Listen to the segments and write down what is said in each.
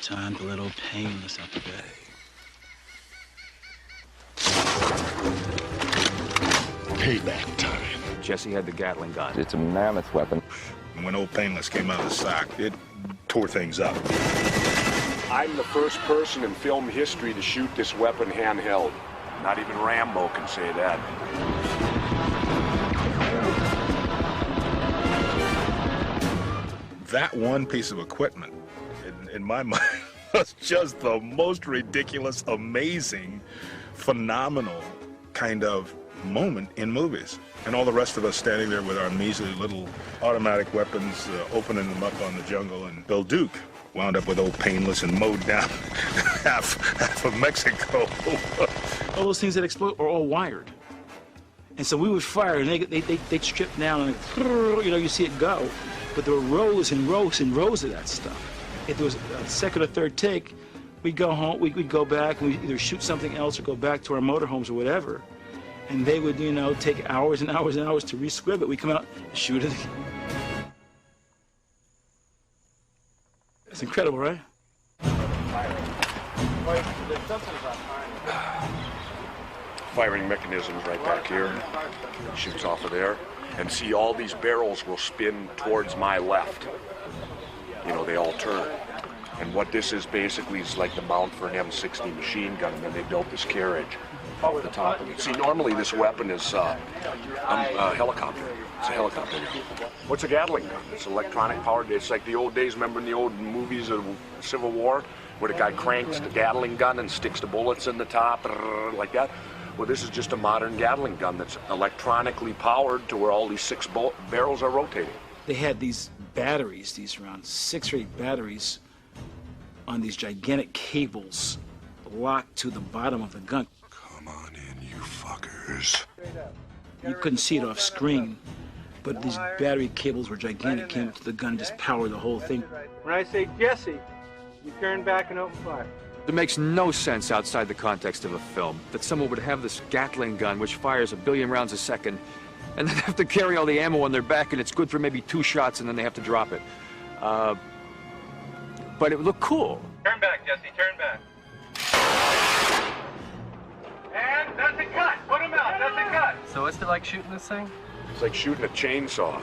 Time to let old Painless out the bag. Payback time. Jesse had the Gatling gun. It's a mammoth weapon. And when old Painless came out of the sock, it tore things up. I'm the first person in film history to shoot this weapon handheld. Not even Rambo can say that. That one piece of equipment, in my mind, was just the most ridiculous, amazing, phenomenal kind of moment in movies. And all the rest of us standing there with our measly little automatic weapons, opening them up on the jungle. And Bill Duke wound up with old Painless and mowed down half of Mexico. All those things that explode are all wired. And so we would fire, and they'd strip down, and you know, you see it go. But there were rows and rows and rows of that stuff. If there was a second or third take, we'd go home, we'd go back, and we'd either shoot something else or go back to our motorhomes or whatever. And they would, you know, take hours and hours and hours to re-scrib it. We'd come out and shoot it again. It's incredible, right? Firing mechanisms right back here. Shoots off of there. And see, all these barrels will spin towards my left. You know, they all turn. And what this is basically is like the mount for an M60 machine gun, and then they built this carriage off the top of it. See, normally this weapon is a helicopter. It's a helicopter. What's a Gatling gun? It's electronic powered. It's like the old days, remember in the old movies of Civil War, where the guy cranks the Gatling gun and sticks the bullets in the top, like that? Well, this is just a modern Gatling gun that's electronically powered to where all these six barrels are rotating. They had these batteries, these around 6 or 8 batteries on these gigantic cables locked to the bottom of the gun. Come on in, you fuckers. You couldn't see it off screen, but these battery cables were gigantic, came up to the gun and just powered the whole thing. When I say Jesse, you turn back and open fire. It makes no sense outside the context of a film that someone would have this Gatling gun which fires 1 billion rounds a second and then have to carry all the ammo on their back, and it's good for maybe 2 shots and then they have to drop it. But it would look cool. Turn back, Jesse, turn back. And that's a cut. Put him out, that's a cut. So what's it like shooting this thing? It's like shooting a chainsaw.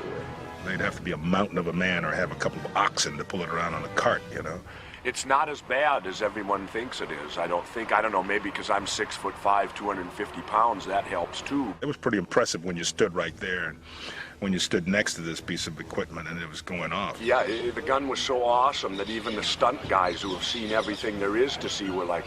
They'd have to be a mountain of a man or have a couple of oxen to pull it around on a cart, you know. It's not as bad as everyone thinks it is. I don't know, maybe because I'm 6'5", 250 pounds, that helps too. It was pretty impressive when you stood right there and when you stood next to this piece of equipment and it was going off. Yeah, the gun was so awesome that even the stunt guys who have seen everything there is to see were like,